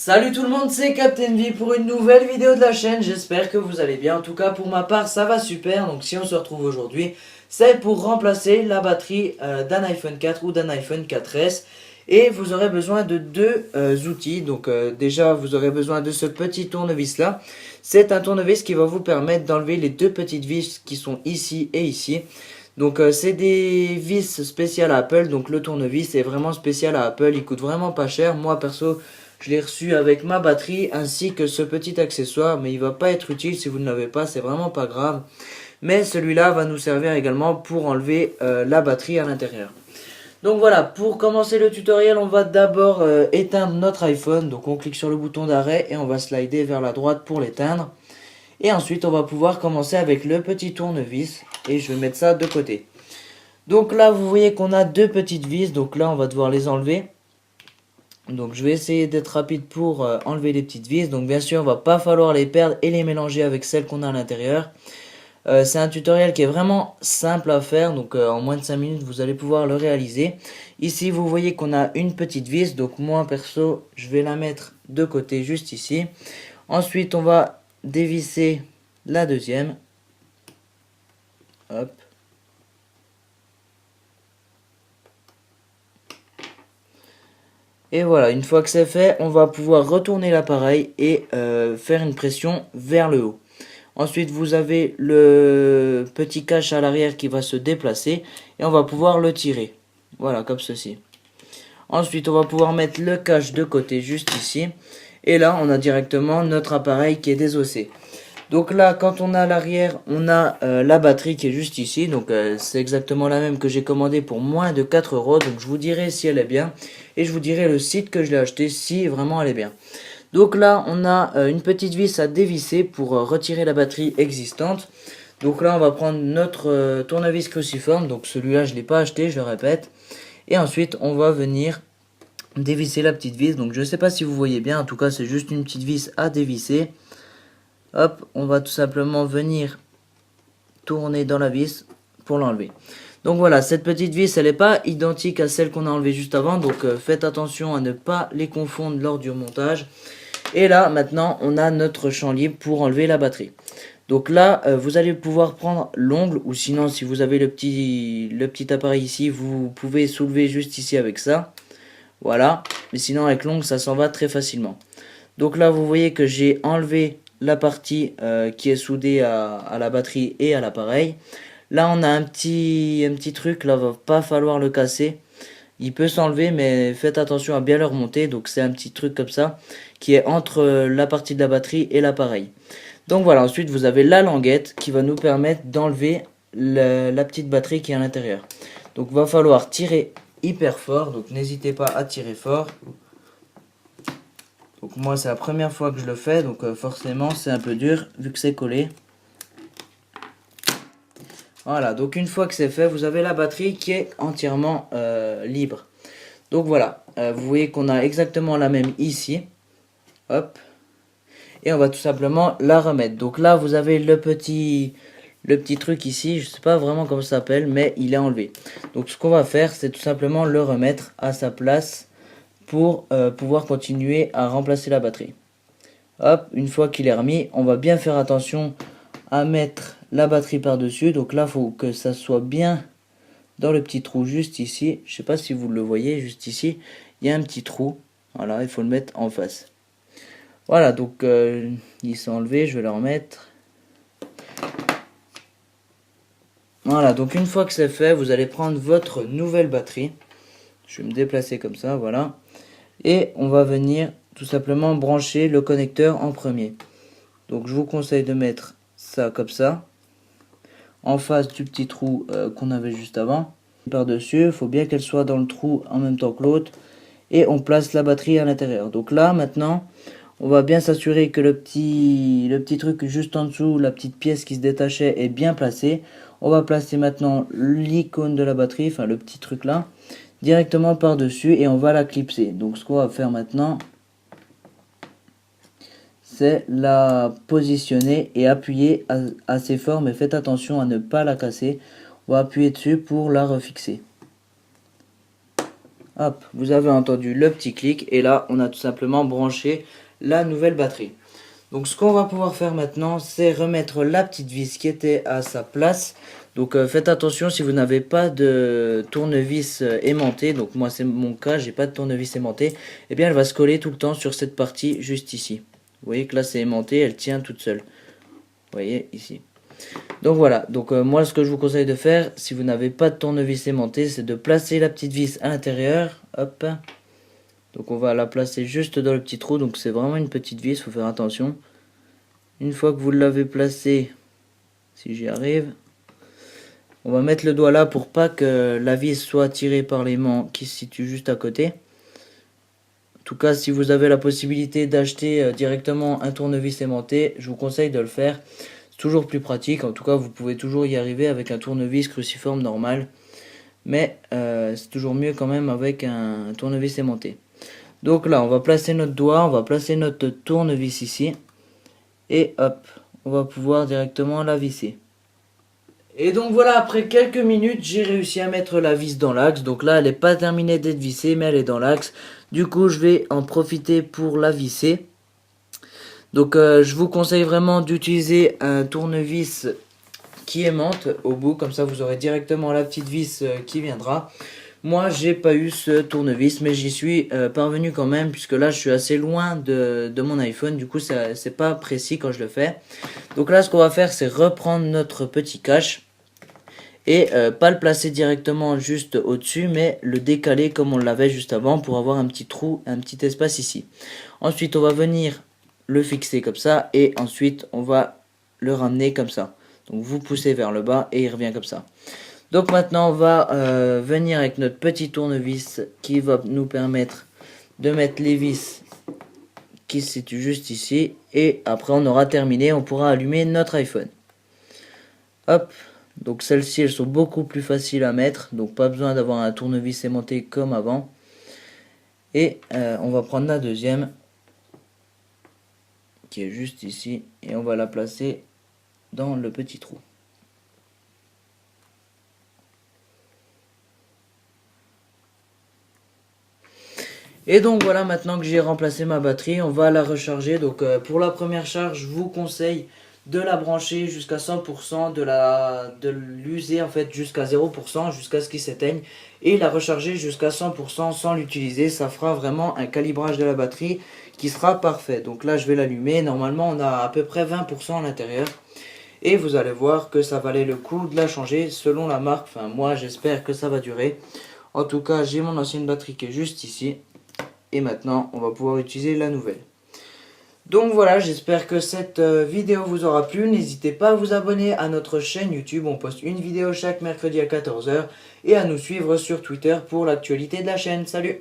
Salut tout le monde, c'est Captain V pour une nouvelle vidéo de la chaîne, j'espère que vous allez bien. En tout cas pour ma part ça va super, donc si on se retrouve aujourd'hui, c'est pour remplacer la batterie d'un iPhone 4 ou d'un iPhone 4S. Et vous aurez besoin de deux outils, donc déjà vous aurez besoin de ce petit tournevis là. C'est un tournevis qui va vous permettre d'enlever les deux petites vis qui sont ici et ici. Donc c'est des vis spéciales à Apple, donc le tournevis est vraiment spécial à Apple, il coûte vraiment pas cher. Moi perso je l'ai reçu avec ma batterie ainsi que ce petit accessoire, mais il va pas être utile si vous ne l'avez pas, c'est vraiment pas grave. Mais celui-là va nous servir également pour enlever la batterie à l'intérieur. Donc voilà, pour commencer le tutoriel, on va d'abord éteindre notre iPhone. Donc on clique sur le bouton d'arrêt et on va slider vers la droite pour l'éteindre. Et ensuite on va pouvoir commencer avec le petit tournevis et je vais mettre ça de côté. Donc là vous voyez qu'on a deux petites vis, donc là on va devoir les enlever. Donc je vais essayer d'être rapide pour enlever les petites vis. Donc bien sûr, il va pas falloir les perdre et les mélanger avec celles qu'on a à l'intérieur. C'est un tutoriel qui est vraiment simple à faire. Donc en moins de 5 minutes, vous allez pouvoir le réaliser. Ici, vous voyez qu'on a une petite vis. Donc moi, perso, je vais la mettre de côté juste ici. Ensuite, on va dévisser la deuxième. Hop. Et voilà, une fois que c'est fait, on va pouvoir retourner l'appareil et faire une pression vers le haut. Ensuite, vous avez le petit cache à l'arrière qui va se déplacer et on va pouvoir le tirer. Voilà, comme ceci. Ensuite, on va pouvoir mettre le cache de côté juste ici. Et là, on a directement notre appareil qui est désossé. Donc là, quand on a l'arrière, on a la batterie qui est juste ici. Donc c'est exactement la même que j'ai commandée pour moins de 4 €. Donc je vous dirai si elle est bien. Et je vous dirai le site que je l'ai acheté si vraiment elle est bien. Donc là, on a une petite vis à dévisser pour retirer la batterie existante. Donc là, on va prendre notre tournevis cruciforme. Donc celui-là, je ne l'ai pas acheté, je le répète. Et ensuite, on va venir dévisser la petite vis. Donc je ne sais pas si vous voyez bien. En tout cas, c'est juste une petite vis à dévisser. Hop, on va tout simplement venir tourner dans la vis pour l'enlever. Donc voilà, cette petite vis, elle n'est pas identique à celle qu'on a enlevée juste avant. Donc faites attention à ne pas les confondre lors du montage. Et là, maintenant, on a notre champ libre pour enlever la batterie. Donc là, vous allez pouvoir prendre l'ongle, ou sinon, si vous avez le petit appareil ici, vous pouvez soulever juste ici avec ça. Voilà, mais sinon avec l'ongle, ça s'en va très facilement. Donc là, vous voyez que j'ai enlevé la partie qui est soudée à la batterie et à l'appareil. Là, on a un petit truc, là, va pas falloir le casser. Il peut s'enlever, mais faites attention à bien le remonter. Donc c'est un petit truc comme ça, qui est entre la partie de la batterie et l'appareil. Donc voilà, ensuite vous avez la languette qui va nous permettre d'enlever la petite batterie qui est à l'intérieur. Donc va falloir tirer hyper fort, donc n'hésitez pas à tirer fort. Donc moi c'est la première fois que je le fais, donc forcément c'est un peu dur vu que c'est collé. Voilà, donc une fois que c'est fait, vous avez la batterie qui est entièrement libre. Donc voilà, vous voyez qu'on a exactement la même ici. Hop. Et on va tout simplement la remettre. Donc là, vous avez le petit truc ici. Je ne sais pas vraiment comment ça s'appelle, mais il est enlevé. Donc ce qu'on va faire, c'est tout simplement le remettre à sa place pour pouvoir continuer à remplacer la batterie. Hop, une fois qu'il est remis, on va bien faire attention à mettre la batterie par-dessus. Donc là, il faut que ça soit bien dans le petit trou juste ici. Je ne sais pas si vous le voyez, juste ici, il y a un petit trou. Voilà, il faut le mettre en face. Voilà, donc ils sont enlevés, je vais le remettre. Voilà, donc une fois que c'est fait, vous allez prendre votre nouvelle batterie. Je vais me déplacer comme ça, voilà. Et on va venir tout simplement brancher le connecteur en premier. Donc je vous conseille de mettre ça comme ça, en face du petit trou qu'on avait juste avant. Par-dessus, il faut bien qu'elle soit dans le trou en même temps que l'autre. Et on place la batterie à l'intérieur. Donc là, maintenant, on va bien s'assurer que le petit truc juste en dessous, la petite pièce qui se détachait est bien placée. On va placer maintenant l'icône de la batterie, enfin le petit truc là, directement par-dessus et on va la clipser. Donc ce qu'on va faire maintenant, c'est la positionner et appuyer assez fort, mais faites attention à ne pas la casser. On va appuyer dessus pour la refixer. Hop, vous avez entendu le petit clic et là on a tout simplement branché la nouvelle batterie. Donc ce qu'on va pouvoir faire maintenant, c'est remettre la petite vis qui était à sa place. Donc faites attention si vous n'avez pas de tournevis aimanté, donc moi c'est mon cas, j'ai pas de tournevis aimanté, et bien elle va se coller tout le temps sur cette partie juste ici. Vous voyez que là c'est aimanté, elle tient toute seule. Vous voyez ici. Donc voilà, donc moi ce que je vous conseille de faire, si vous n'avez pas de tournevis aimanté, c'est de placer la petite vis à l'intérieur. Hop. Donc on va la placer juste dans le petit trou, donc c'est vraiment une petite vis, il faut faire attention. Une fois que vous l'avez placé, si j'y arrive, on va mettre le doigt là pour pas que la vis soit tirée par l'aimant qui se situe juste à côté. En tout cas, si vous avez la possibilité d'acheter directement un tournevis aimanté, je vous conseille de le faire. C'est toujours plus pratique, en tout cas vous pouvez toujours y arriver avec un tournevis cruciforme normal. Mais c'est toujours mieux quand même avec un tournevis aimanté. Donc là, on va placer notre doigt, on va placer notre tournevis ici. Et hop, on va pouvoir directement la visser. Et donc voilà, après quelques minutes, j'ai réussi à mettre la vis dans l'axe. Donc là, elle n'est pas terminée d'être vissée, mais elle est dans l'axe. Du coup, je vais en profiter pour la visser. Donc je vous conseille vraiment d'utiliser un tournevis qui aimante au bout. Comme ça, vous aurez directement la petite vis qui viendra. Moi, j'ai pas eu ce tournevis, mais j'y suis parvenu quand même, puisque là, je suis assez loin de mon iPhone. Du coup, c'est pas précis quand je le fais. Donc là, ce qu'on va faire, c'est reprendre notre petit cache et pas le placer directement juste au-dessus, mais le décaler comme on l'avait juste avant pour avoir un petit trou, un petit espace ici. Ensuite, on va venir le fixer comme ça et ensuite, on va le ramener comme ça. Donc vous poussez vers le bas et il revient comme ça. Donc maintenant on va venir avec notre petit tournevis qui va nous permettre de mettre les vis qui se situent juste ici. Et après on aura terminé, on pourra allumer notre iPhone. Hop, donc celles-ci elles sont beaucoup plus faciles à mettre. Donc pas besoin d'avoir un tournevis aimanté comme avant. Et on va prendre la deuxième qui est juste ici. Et on va la placer dans le petit trou. Et donc voilà, maintenant que j'ai remplacé ma batterie, on va la recharger. Donc pour la première charge, je vous conseille de la brancher jusqu'à 100%, de l'user en fait jusqu'à 0%, jusqu'à ce qu'il s'éteigne. Et la recharger jusqu'à 100% sans l'utiliser. Ça fera vraiment un calibrage de la batterie qui sera parfait. Donc là je vais l'allumer. Normalement on a à peu près 20% à l'intérieur. Et vous allez voir que ça valait le coup de la changer selon la marque. Enfin moi j'espère que ça va durer. En tout cas j'ai mon ancienne batterie qui est juste ici. Et maintenant, on va pouvoir utiliser la nouvelle. Donc voilà, j'espère que cette vidéo vous aura plu. N'hésitez pas à vous abonner à notre chaîne YouTube. On poste une vidéo chaque mercredi à 14 h. Et à nous suivre sur Twitter pour l'actualité de la chaîne. Salut!